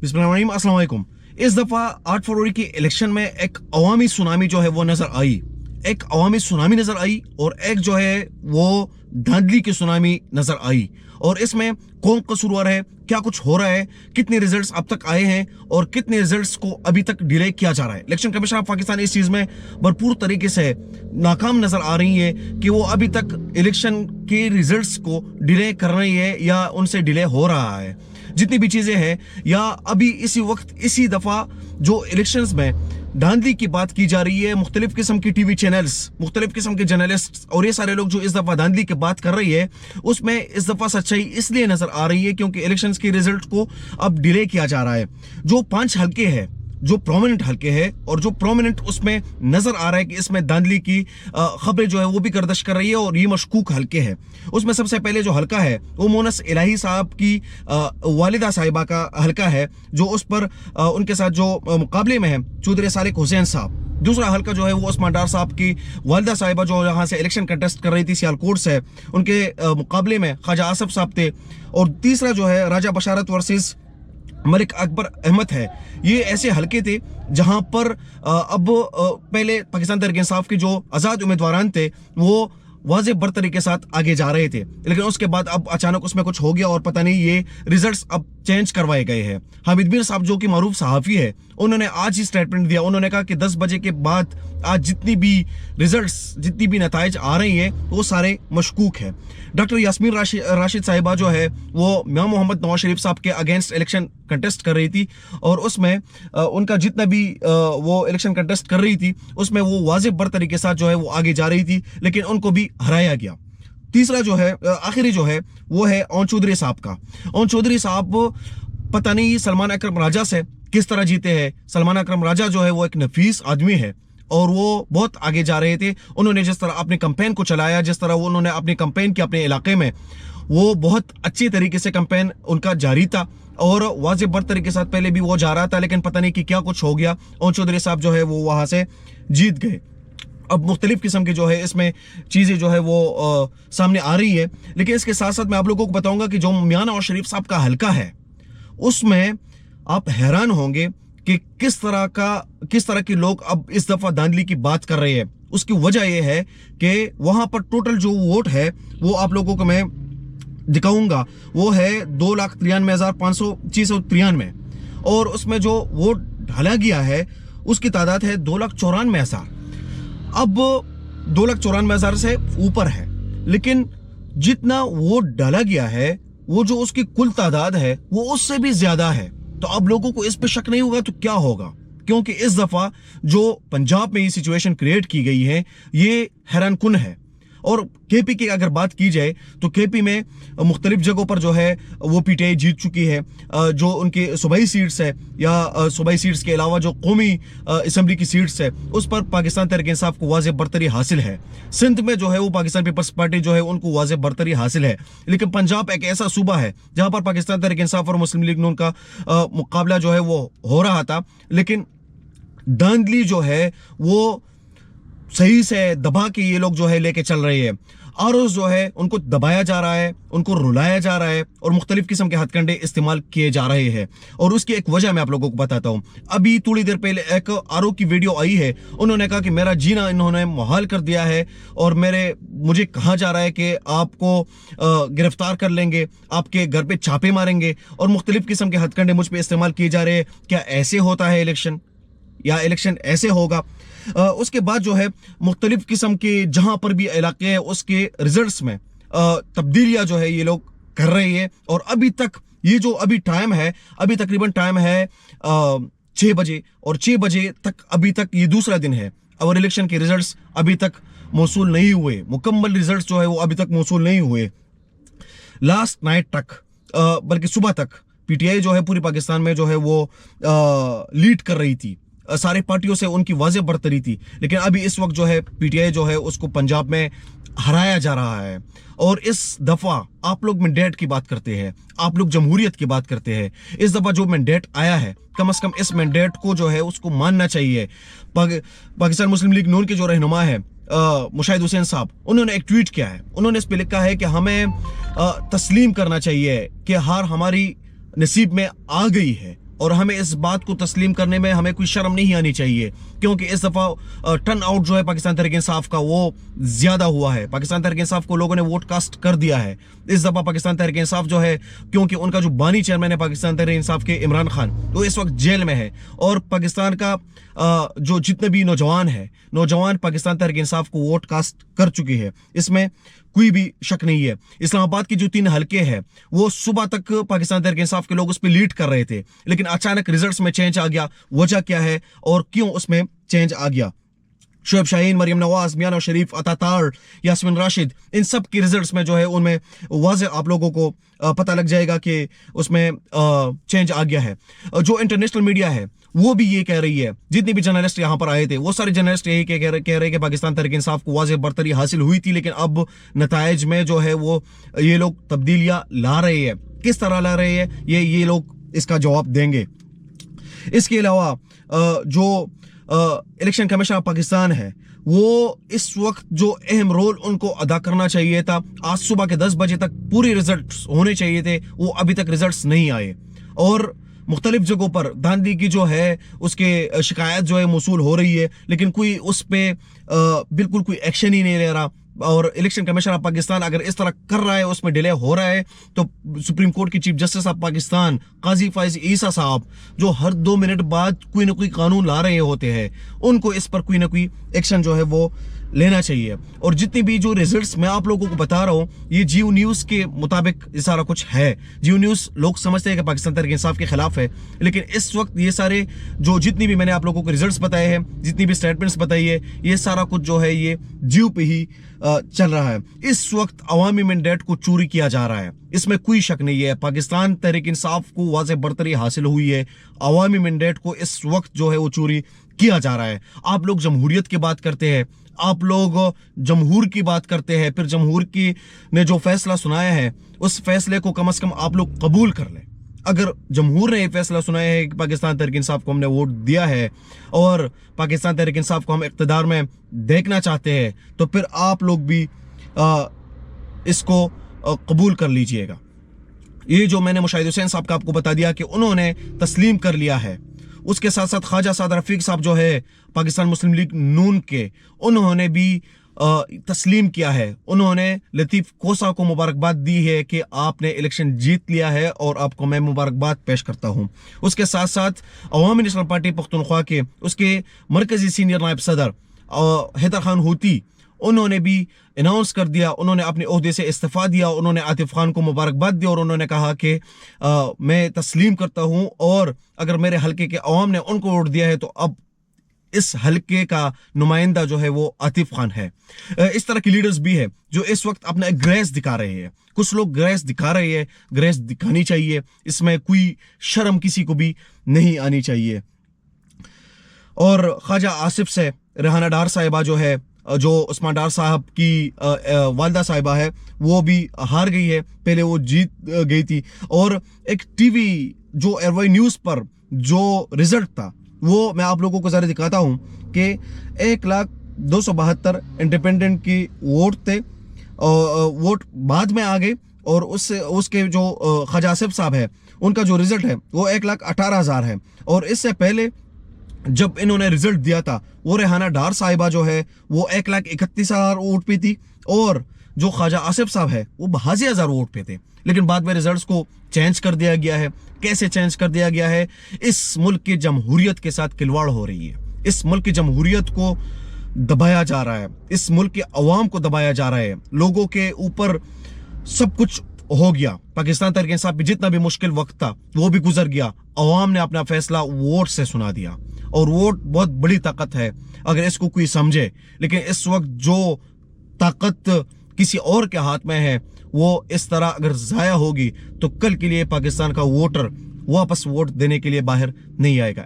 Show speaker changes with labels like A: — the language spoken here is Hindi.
A: बिस्मिल्लाहिर्रहमानिर्रहीम, अस्सलाम वालेकुम। इस दफा 8 फरवरी की इलेक्शन में एक अवामी सुनामी जो है वो नजर आई। एक अवामी सुनामी नजर आई और एक जो है वो धांधली की सुनामी नजर आई। और इसमें कौन कसूरवार है, क्या कुछ हो रहा है, कितने रिजल्ट्स अब तक आए हैं और कितने रिजल्ट्स को अभी तक डिले किया जा रहा है। इलेक्शन कमीशन ऑफ पाकिस्तान इस चीज में भरपूर तरीके से नाकाम नजर आ रही है कि वो अभी तक इलेक्शन के रिजल्ट्स को डिले कर रही है या उनसे डिले हो रहा है। जितनी भी चीजें हैं या अभी इसी वक्त इसी दफा जो इलेक्शंस में धांधली की बात की जा रही है, मुख्तलिफ किस्म की टीवी चैनल्स, मुख्तलिफ किस्म के जर्नलिस्ट और ये सारे लोग जो इस दफा धांधली की बात कर रही है, उसमें इस दफा सच्चाई इसलिए नजर आ रही है क्योंकि इलेक्शंस के रिजल्ट को अब डिले किया जा रहा है। जो 5 हल्के हैं, जो प्रोमिनेंट हल्के हैं और जो प्रोमिनेंट उसमें नजर आ रहा है कि इसमें धांधली की खबरें जो है वो भी गर्दिश कर रही है और ये मशकूक हल्के हैं। उसमें सबसे पहले जो हल्का है वो मोनस इलाही साहब की वालिदा साहिबा का हल्का है, जो उस पर उनके साथ जो मुकाबले में है चौधरी सालिक हुसैन साहब। दूसरा हल्का जो है वो उस्मान डार साहब की वालिदा साहिबा जो यहाँ से इलेक्शन कंटेस्ट कर रही थी सियालकोट से, उनके मुकाबले में ख्वाजा आसफ साहब थे। और तीसरा जो है राजा बशारत वर्सेस मलिक अकबर अहमद है। ये ऐसे हल्के थे जहां पर अब पहले पाकिस्तान तहरीक इंसाफ के जो आज़ाद उम्मीदवार थे वो वाज़ेह बरतरी के साथ आगे जा रहे थे, लेकिन उसके बाद अब अचानक उसमें कुछ हो गया और पता नहीं ये रिजल्ट्स अब चेंज करवाए गए हैं। हामिद मीर साहब जो कि मारूफ सहाफ़ी है, उन्होंने आज ही स्टेटमेंट दिया। उन्होंने कहा कि 10 बजे के बाद आज जितनी भी रिजल्ट्स, जितनी भी नताइज आ रही हैं वो सारे मशकूक है। डॉक्टर यास्मीन राशिद साहिबा जो है वो मियां मोहम्मद नवाज शरीफ साहब के अगेंस्ट इलेक्शन कंटेस्ट कर रही थी और उसमें उनका जितना भी वो इलेक्शन कंटेस्ट कर रही थी उसमें वो वाज़ेह बरतरी के साथ जो है वो आगे जा रही थी, लेकिन उनको भी हराया गया। तीसरा जो है आखिरी जो है वो है ओन चौधरी साहब का। ओन चौधरी साहब पता नहीं सलमान अकरम राजा से किस तरह जीते हैं। सलमान अकरम राजा जो है वो एक नफीस आदमी है और वो बहुत आगे जा रहे थे। उन्होंने जिस तरह अपने कैंपेन को चलाया, जिस तरह वो उन्होंने अपनी कैंपेन की अपने इलाके में, वो बहुत अच्छी तरीके से कैंपेन उनका जारी था और वाज़ेह बरतरी के साथ पहले भी वो जा रहा था, लेकिन पता नहीं कि क्या कुछ हो गया। ओन चौधरी साहब जो है वो वहां से जीत गए। अब मुख्तलिफ किस्म की जो है इसमें चीज़ें जो है वो सामने आ रही है, लेकिन इसके साथ साथ मैं आप लोगों को बताऊंगा कि जो मियां नवाज शरीफ साहब का हल्का है उसमें आप हैरान होंगे कि किस तरह के लोग अब इस दफा धांधली की बात कर रहे हैं। उसकी वजह यह है कि वहां पर टोटल जो वोट है वो आप लोगों को मैं दिखाऊंगा, वो है 2,93,593 और उसमें जो वोट डाला गया है उसकी तादाद है 2,94,000। अब 2,94,000 से ऊपर है, लेकिन जितना वोट डाला गया है वो जो उसकी कुल तादाद है वो उससे भी ज्यादा है। तो अब लोगों को इस पे शक नहीं होगा तो क्या होगा, क्योंकि इस दफा जो पंजाब में ये सिचुएशन क्रिएट की गई है ये हैरानकुन है। और केपी की अगर बात की जाए तो केपी में मुख्तलिफ जगहों पर जो है वो पीटीआई जीत चुकी है। जो उनकी सूबाई सीट्स है या सूबाई सीट्स के अलावा जो कौमी असम्बली की सीट्स है उस पर पाकिस्तान तहरीक इंसाफ को वाज़ेह बरतरी हासिल है। सिंध में जो है वो पाकिस्तान पीपल्स पार्टी जो है उनको वाज़ेह बरतरी हासिल है, लेकिन पंजाब एक ऐसा सूबा है जहां पर पाकिस्तान तहरीक इंसाफ और मुस्लिम लीग नून का मुकाबला जो है वो हो रहा था, लेकिन धांधली जो है वो सही से दबा के ये लोग जो है लेके चल रहे हैं। आरोज जो है उनको दबाया जा रहा है, उनको रुलाया जा रहा है और मुख्तलिफ किस्म के हथकंडे इस्तेमाल किए जा रहे हैं। और उसकी एक वजह मैं आप लोगों को बताता हूँ। अभी थोड़ी देर पहले एक आरोप की वीडियो आई है, उन्होंने कहा कि मेरा जीना इन्होंने मुहाल कर दिया है और मुझे कहा जा रहा है कि आपको गिरफ्तार कर लेंगे, आपके घर पे छापे मारेंगे और मुख्तलिफ किस्म के हथकंडे मुझ पर इस्तेमाल किए जा रहे हैं। क्या ऐसे होता है इलेक्शन, या इलेक्शन ऐसे होगा? उसके बाद जो है मुख्तलिफ किस्म के जहां पर भी इलाके हैं उसके रिजल्ट्स में तब्दीलियां जो है ये लोग कर रहे हैं। और अभी तक ये जो अभी टाइम है, अभी तकरीबन टाइम है 6 बजे और 6 बजे तक अभी तक ये दूसरा दिन है और इलेक्शन के रिजल्ट्स अभी तक मौसूल नहीं हुए। मुकम्मल रिजल्ट्स जो है वो अभी तक मौसूल नहीं हुए। लास्ट नाइट तक बल्कि सुबह तक पीटीआई जो है पूरी पाकिस्तान में जो है वो लीड कर रही थी, सारे पार्टियों से उनकी वाज़ेह बरतरी थी, लेकिन अभी इस वक्त जो है पीटीआई जो है उसको पंजाब में हराया जा रहा है। और इस दफा आप लोग मैंडेट की बात करते हैं, आप लोग जमहूरियत की बात करते हैं। इस दफा जो मैंडेट आया है कम से कम इस मैंडेट को जो है उसको मानना चाहिए। पाकिस्तान मुस्लिम लीग नून के जो रहनुमा है मुशाहिद हुसैन साहब, उन्होंने एक ट्वीट किया है। उन्होंने इस पे लिखा है कि हमें तस्लीम करना चाहिए कि हार हमारी नसीब में आ गई है और हमें इस बात को तस्लीम करने में हमें कोई शर्म नहीं आनी चाहिए, क्योंकि इस दफ़ा टर्न आउट जो है पाकिस्तान तहरीक इंसाफ का वो ज़्यादा हुआ है। पाकिस्तान तहरीक इंसाफ को लोगों ने वोट कास्ट कर दिया है। इस दफ़ा पाकिस्तान तहरीक इंसाफ जो है, क्योंकि उनका जो बानी चेयरमैन है पाकिस्तान तहरीक इंसाफ के, इमरान खान, वो इस वक्त जेल में है। और पाकिस्तान का जो जितने भी नौजवान पाकिस्तान तहरीक इंसाफ को वोट कास्ट कर चुके हैं, इसमें कोई भी शक नहीं है। इस्लामाबाद की जो 3 हलके हैं वो सुबह तक पाकिस्तान तहरीक इंसाफ के लोग उस पर लीड कर रहे थे, लेकिन अचानक रिजल्ट्स में चेंज आ गया। वजह क्या है और क्यों उसमें चेंज आ गया? शुएब शाहीन, मरियम नवाज, मियां नवाज शरीफ, अता तार, यास्मीन राशिद, इन सब की रिजल्ट्स में जो है उनमें वाज़े आप लोगों को पता लग जाएगा कि उसमें चेंज आ गया है। जो इंटरनेशनल मीडिया है वो भी ये कह रही है, जितने भी जर्नलिस्ट यहाँ पर आए थे वो सारे जर्नलिस्ट यही कह रहे हैं कि पाकिस्तान तहरीक इंसाफ को वाज़े बरतरी हासिल हुई थी, लेकिन अब नताइज में जो है वो ये लोग तब्दीलियाँ ला रहे हैं। किस तरह ला रहे हैं ये लोग इसका जवाब देंगे। इसके अलावा जो इलेक्शन कमीशन ऑफ पाकिस्तान है वो इस वक्त जो अहम रोल उनको अदा करना चाहिए था, आज सुबह के 10 बजे तक पूरे रिजल्ट्स होने चाहिए थे, वो अभी तक रिजल्ट्स नहीं आए। और मुख्तलिफ जगहों पर धांधली की जो है उसके शिकायत जो है मौसूल हो रही है, लेकिन कोई उस पर बिल्कुल कोई एक्शन ही नहीं ले रहा। और इलेक्शन कमीशन ऑफ पाकिस्तान अगर इस तरह कर रहा है, उसमें डिले हो रहा है, तो सुप्रीम कोर्ट के चीफ जस्टिस ऑफ पाकिस्तान काजी फाइज ईसा साहब, जो हर 2 मिनट बाद कोई ना कोई कानून ला रहे होते हैं, उनको इस पर कोई ना कोई एक्शन जो है वो लेना चाहिए। और जितनी भी जो रिजल्ट्स मैं आप लोगों को बता रहा हूँ, ये जियो न्यूज़ के मुताबिक ये सारा कुछ है। जियो न्यूज़ लोग समझते हैं कि पाकिस्तान तहरीक इंसाफ के खिलाफ है, लेकिन इस वक्त ये सारे जो जितनी भी मैंने आप लोगों को रिजल्ट्स बताए हैं, जितनी भी स्टेटमेंट्स बताई है, ये सारा कुछ जो है ये जियो पे ही चल रहा है। इस वक्त अवामी मैंडेट को चोरी किया जा रहा है, इसमें कोई शक नहीं है। पाकिस्तान तहरीक इंसाफ को वाज़े बरतरी हासिल हुई है, अवामी मैंडेट को इस वक्त जो है वो चोरी किया जा रहा है। आप लोग जमहूरियत की बात करते हैं, आप लोग जमहूर की बात करते हैं, फिर जमहूर की ने जो फैसला सुनाया है उस फैसले को कम से कम आप लोग कबूल कर लें। अगर जमहूर ने ये फैसला सुनाया है कि पाकिस्तान तहरीक इंसाफ को हमने वोट दिया है और पाकिस्तान तहरीक इंसाफ को हम इक़्तिदार में देखना चाहते हैं, तो फिर आप लोग भी इसको कबूल कर लीजिएगा। ये जो मैंने मुशाहिद हुसैन साहब का आपको बता दिया कि उन्होंने तस्लीम कर लिया है, उसके साथ साथ ख्वाजा साद रफीक साहब जो है पाकिस्तान मुस्लिम लीग नून के, उन्होंने भी तस्लीम किया है। उन्होंने लतीफ़ कोसा को मुबारकबाद दी है कि आपने इलेक्शन जीत लिया है और आपको मैं मुबारकबाद पेश करता हूं। उसके साथ साथ अवामी नेशनल पार्टी पख्तूनख्वा के उसके मरकजी सीनियर नायब सदर हैदर खान हूती, उन्होंने भी अनाउंस कर दिया, उन्होंने अपने ओहदे से इस्तीफा दिया, उन्होंने आतिफ खान को मुबारकबाद दी और उन्होंने कहा कि मैं तस्लीम करता हूं और अगर मेरे हल्के के अवाम ने उनको वोट दिया है तो अब इस हल्के का नुमाइंदा जो है वो आतिफ खान है। इस तरह की लीडर्स भी है जो इस वक्त अपना ग्रेस दिखा रहे हैं। कुछ लोग ग्रेस दिखा रहे हैं, ग्रेस दिखानी चाहिए, इसमें कोई शर्म किसी को भी नहीं आनी चाहिए। और ख्वाजा आसिफ से रेहाना डार साहिबा जो है, जो उस्मान डार साहब की वालदा साहिबा है, वो भी हार गई है, पहले वो जीत गई थी। और एक टीवी जो एयरवाई न्यूज़ पर जो रिजल्ट था वो मैं आप लोगों को ज़रा दिखाता हूँ कि 1,02,72 इंडिपेंडेंट की वोट थे, वोट बाद में आ गए। और उसके जो ख्वाजा आसिफ साहब है उनका जो रिजल्ट है वो 1,18,000 है। और इससे पहले जब इन्होंने रिजल्ट दिया था वो रेहाना डार साहिबा जो है वो 1,31,000 वोट पे थी और जो ख्वाजा आसिफ साहब है वो 82,000 वोट पे थे। लेकिन बाद में रिजल्ट्स को चेंज कर दिया गया है। कैसे चेंज कर दिया गया है? इस मुल्क की जमहूरियत के साथ खिलवाड़ हो रही है, इस मुल्क की जमहूरियत को दबाया जा रहा है, इस मुल्क के अवाम को दबाया जा रहा है, लोगों के ऊपर सब कुछ हो गया। पाकिस्तान तहरीक इंसाफ पे जितना भी मुश्किल वक्त था वो भी गुजर गया। अवाम ने अपना फैसला वोट से सुना दिया और वोट बहुत बड़ी ताकत है अगर इसको कोई समझे। लेकिन इस वक्त जो ताकत किसी और के हाथ में है वो इस तरह अगर जाया होगी तो कल के लिए पाकिस्तान का वोटर वापस वोट देने के लिए बाहर नहीं आएगा।